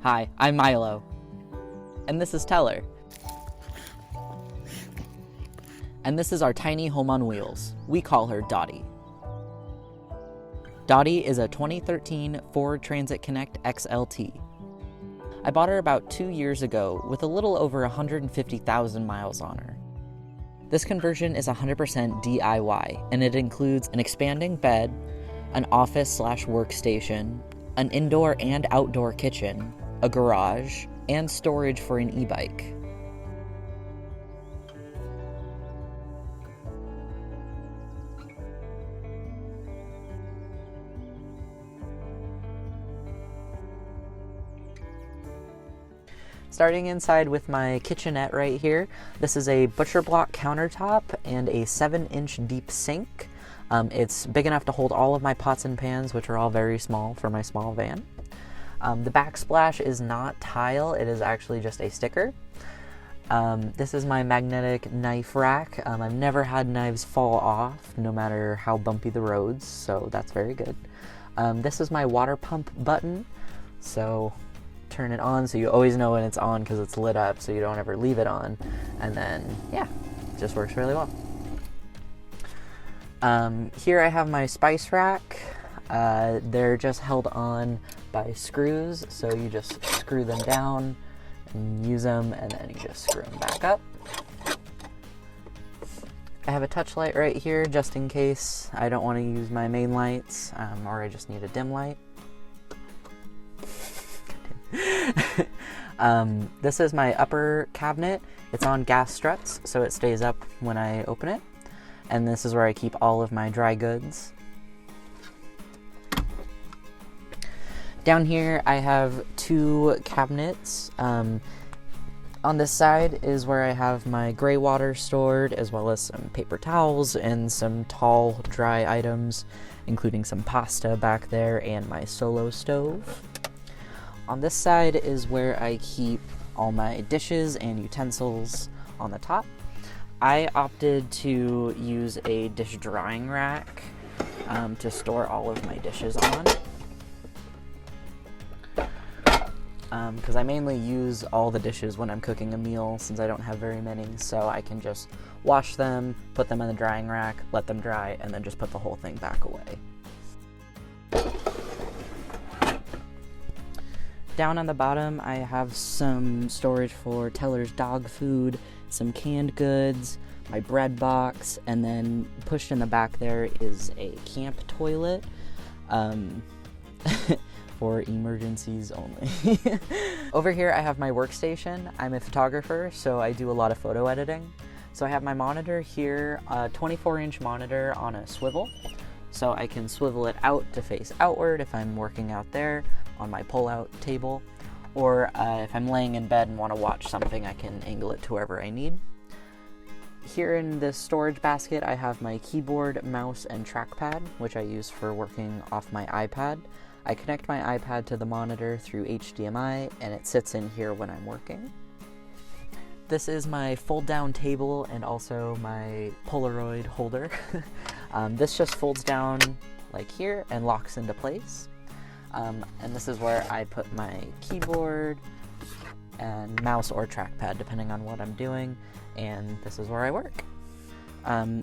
Hi, I'm Milo. And this is Teller. And this is our tiny home on wheels. We call her Dottie. Dottie is a 2013 Ford Transit Connect XLT. I bought her about 2 years ago with a little over 150,000 miles on her. This conversion is 100% DIY, and it includes an expanding bed, an office/workstation, an indoor and outdoor kitchen, a garage, and storage for an e-bike. Starting inside with my kitchenette right here, this is a butcher block countertop and a 7-inch deep sink. It's big enough to hold all of my pots and pans, which are all very small for my small van. The backsplash is not tile, it is actually just a sticker. This is my magnetic knife rack. I've never had knives fall off, no matter how bumpy the roads, so that's very good. This is my water pump button, so turn it on so you always know when it's on because it's lit up, so you don't ever leave it on. And then, yeah, it just works really well. Here I have my spice rack. They're just held on by screws, so you just screw them down and use them, and then you just screw them back up. I have a touch light right here just in case I don't want to use my main lights, or I just need a dim light. This is my upper cabinet. It's on gas struts, so it stays up when I open it. And this is where I keep all of my dry goods. Down here I have 2 cabinets. On this side is where I have my gray water stored, as well as some paper towels and some tall dry items, including some pasta back there and my solo stove. On this side is where I keep all my dishes and utensils on the top. I opted to use a dish drying rack to store all of my dishes on. Because I mainly use all the dishes when I'm cooking a meal, since I don't have very many, so I can just wash them, put them in the drying rack, let them dry, and then just put the whole thing back away. Down on the bottom, I have some storage for Teller's dog food, some canned goods, my bread box, and then pushed in the back there is a camp toilet for emergencies only. Over here, I have my workstation. I'm a photographer, so I do a lot of photo editing. So I have my monitor here, a 24-inch monitor on a swivel. So I can swivel it out to face outward if I'm working out there on my pull-out table, or if I'm laying in bed and want to watch something, I can angle it to wherever I need. Here in this storage basket, I have my keyboard, mouse, and trackpad, which I use for working off my iPad. I connect my iPad to the monitor through HDMI, and it sits in here when I'm working. This is my fold-down table and also my Polaroid holder. This just folds down like here and locks into place. And this is where I put my keyboard and mouse or trackpad, depending on what I'm doing, and this is where I work.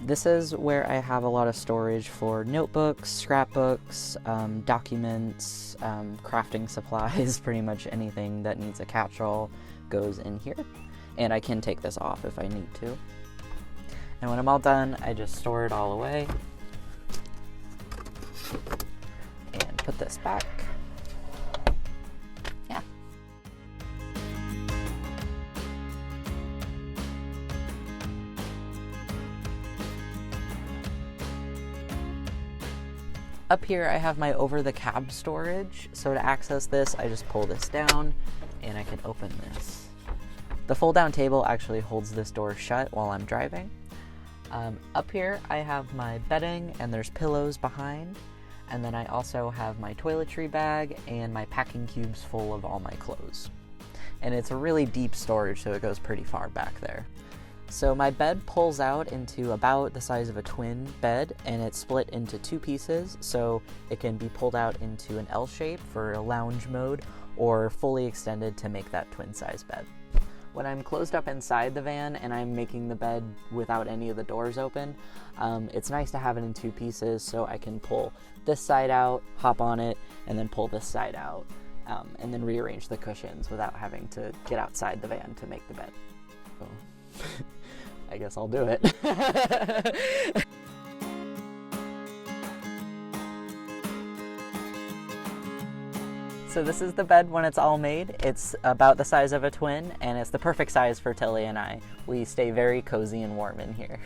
This is where I have a lot of storage for notebooks, scrapbooks, documents, crafting supplies. Pretty much anything that needs a catch-all goes in here, and I can take this off if I need to. And when I'm all done, I just store it all away and put this back. Yeah. Up here I have my over-the-cab storage, so to access this I just pull this down and I can open this. The fold-down table actually holds this door shut while I'm driving. Up here I have my bedding and there's pillows behind, and then I also have my toiletry bag and my packing cubes full of all my clothes. And it's a really deep storage, so it goes pretty far back there. So my bed pulls out into about the size of a twin bed, and it's split into two pieces, so it can be pulled out into an L shape for a lounge mode, or fully extended to make that twin size bed. When I'm closed up inside the van and I'm making the bed without any of the doors open, it's nice to have it in two pieces so I can pull this side out, hop on it, and then pull this side out, and then rearrange the cushions without having to get outside the van to make the bed. So I guess I'll do it. So this is the bed when it's all made. It's about the size of a twin, and it's the perfect size for Tilly and I. We stay very cozy and warm in here.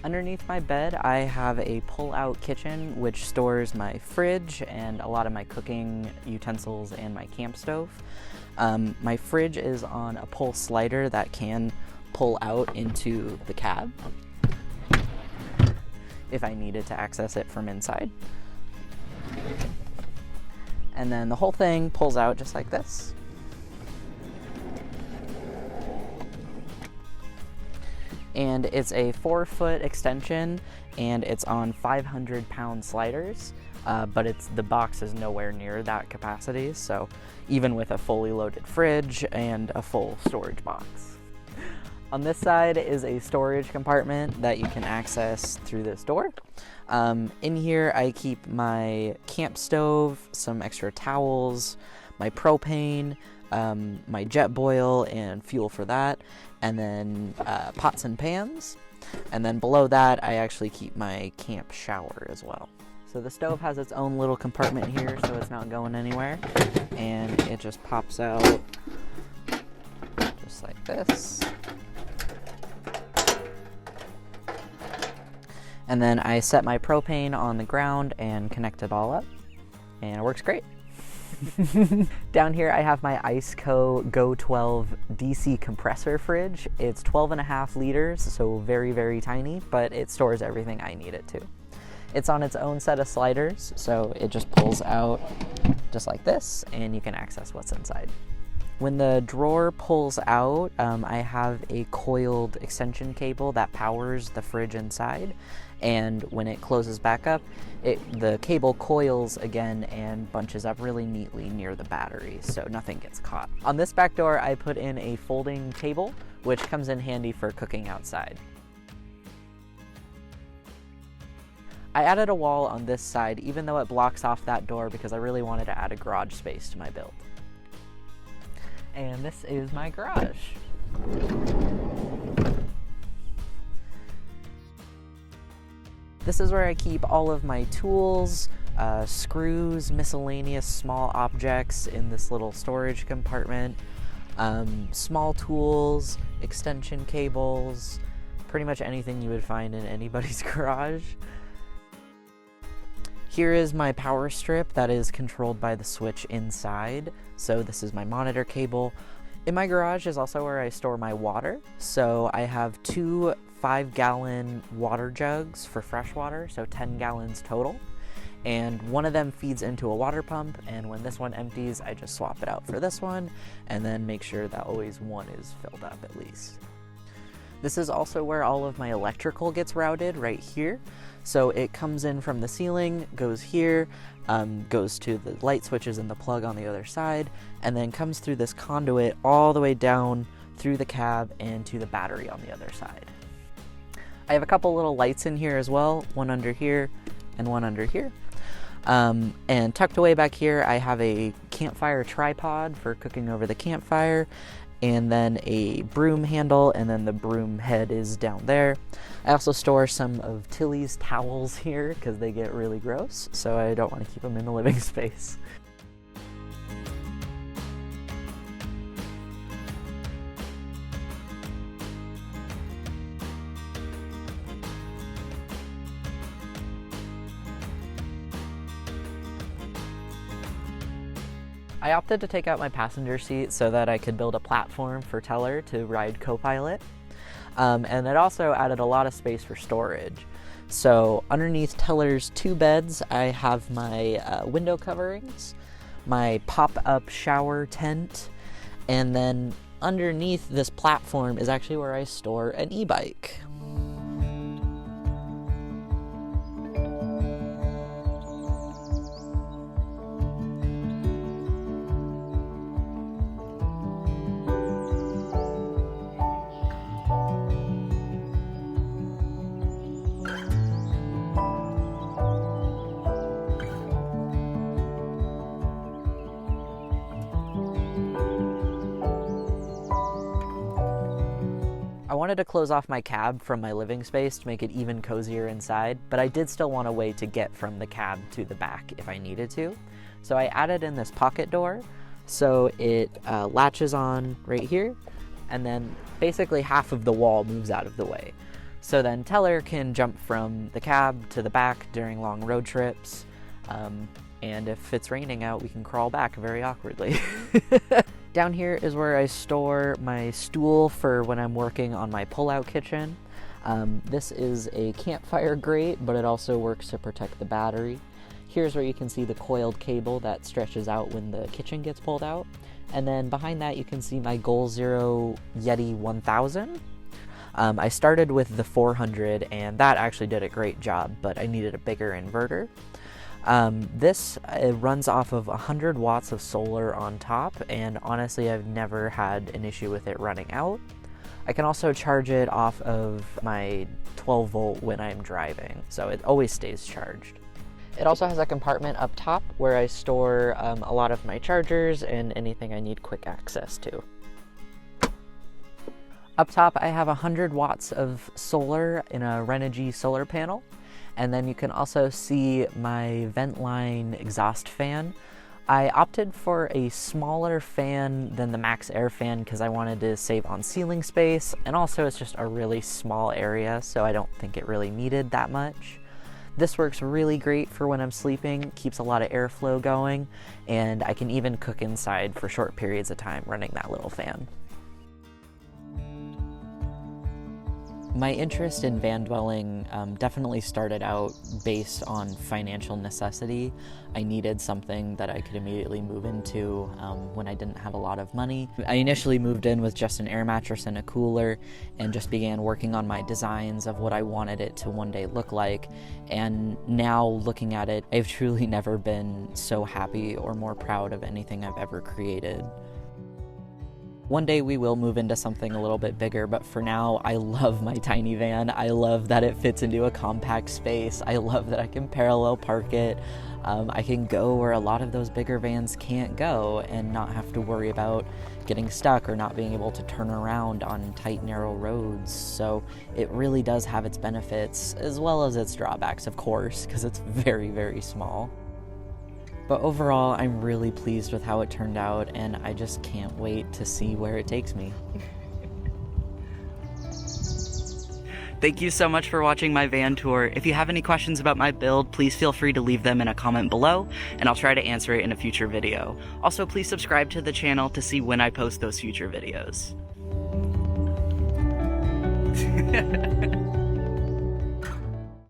Underneath my bed, I have a pull-out kitchen which stores my fridge and a lot of my cooking utensils and my camp stove. My fridge is on a pull slider that can pull out into the cab if I needed to access it from inside. And then the whole thing pulls out just like this. And it's a 4-foot extension, and it's on 500-pound sliders, but the box is nowhere near that capacity, so even with a fully loaded fridge and a full storage box. On this side is a storage compartment that you can access through this door. In here I keep my camp stove, some extra towels, my propane, my jet boil and fuel for that, and then pots and pans. And then below that, I actually keep my camp shower as well. So the stove has its own little compartment here, so it's not going anywhere. And it just pops out just like this. And then I set my propane on the ground and connect it all up, and it works great. Down here I have my Iceco Go 12 DC compressor fridge. It's 12.5 liters, so very, very tiny, but it stores everything I need it to. It's on its own set of sliders, so it just pulls out just like this, and you can access what's inside. When the drawer pulls out, I have a coiled extension cable that powers the fridge inside, and when it closes back up, the cable coils again and bunches up really neatly near the battery, so nothing gets caught. On this back door, I put in a folding table, which comes in handy for cooking outside. I added a wall on this side, even though it blocks off that door, because I really wanted to add a garage space to my build. And this is my garage. This is where I keep all of my tools, screws, miscellaneous small objects in this little storage compartment, small tools, extension cables, pretty much anything you would find in anybody's garage. Here is my power strip that is controlled by the switch inside, so this is my monitor cable. In my garage is also where I store my water, so I have two 5-gallon water jugs for fresh water, so 10 gallons total, and one of them feeds into a water pump, and when this one empties, I just swap it out for this one, and then make sure that always one is filled up at least. This is also where all of my electrical gets routed, right here. So it comes in from the ceiling, goes here, goes to the light switches and the plug on the other side, and then comes through this conduit all the way down through the cab and to the battery on the other side. I have a couple little lights in here as well, one under here and one under here. And tucked away back here, I have a campfire tripod for cooking over the campfire, and then a broom handle, and then the broom head is down there. I also store some of Tilly's towels here because they get really gross, so I don't want to keep them in the living space. I opted to take out my passenger seat so that I could build a platform for Teller to ride co-pilot. And it also added a lot of space for storage. So underneath Teller's 2 beds, I have my window coverings, my pop-up shower tent, and then underneath this platform is actually where I store an e-bike. I wanted to close off my cab from my living space to make it even cozier inside, but I did still want a way to get from the cab to the back if I needed to. So I added in this pocket door, so it latches on right here, and then basically half of the wall moves out of the way. So then Teller can jump from the cab to the back during long road trips, and if it's raining out, we can crawl back very awkwardly. Down here is where I store my stool for when I'm working on my pull-out kitchen. This is a campfire grate, but it also works to protect the battery. Here's where you can see the coiled cable that stretches out when the kitchen gets pulled out. And then behind that you can see my Goal Zero Yeti 1000. I started with the 400 and that actually did a great job, but I needed a bigger inverter. This runs off of 100 watts of solar on top, and honestly I've never had an issue with it running out. I can also charge it off of my 12 volt when I'm driving, so it always stays charged. It also has a compartment up top where I store a lot of my chargers and anything I need quick access to. Up top I have 100 watts of solar in a Renogy solar panel. And then you can also see my vent line exhaust fan. I opted for a smaller fan than the Max Air fan because I wanted to save on ceiling space, and also it's just a really small area, so I don't think it really needed that much. This works really great for when I'm sleeping, keeps a lot of airflow going, and I can even cook inside for short periods of time running that little fan. My interest in van dwelling definitely started out based on financial necessity. I needed something that I could immediately move into when I didn't have a lot of money. I initially moved in with just an air mattress and a cooler and just began working on my designs of what I wanted it to one day look like. And now looking at it, I've truly never been so happy or more proud of anything I've ever created. One day we will move into something a little bit bigger, but for now, I love my tiny van. I love that it fits into a compact space. I love that I can parallel park it. I can go where a lot of those bigger vans can't go and not have to worry about getting stuck or not being able to turn around on tight, narrow roads. So it really does have its benefits as well as its drawbacks, of course, because it's very, very small. But overall, I'm really pleased with how it turned out, and I just can't wait to see where it takes me. Thank you so much for watching my van tour. If you have any questions about my build, please feel free to leave them in a comment below, and I'll try to answer it in a future video. Also, please subscribe to the channel to see when I post those future videos.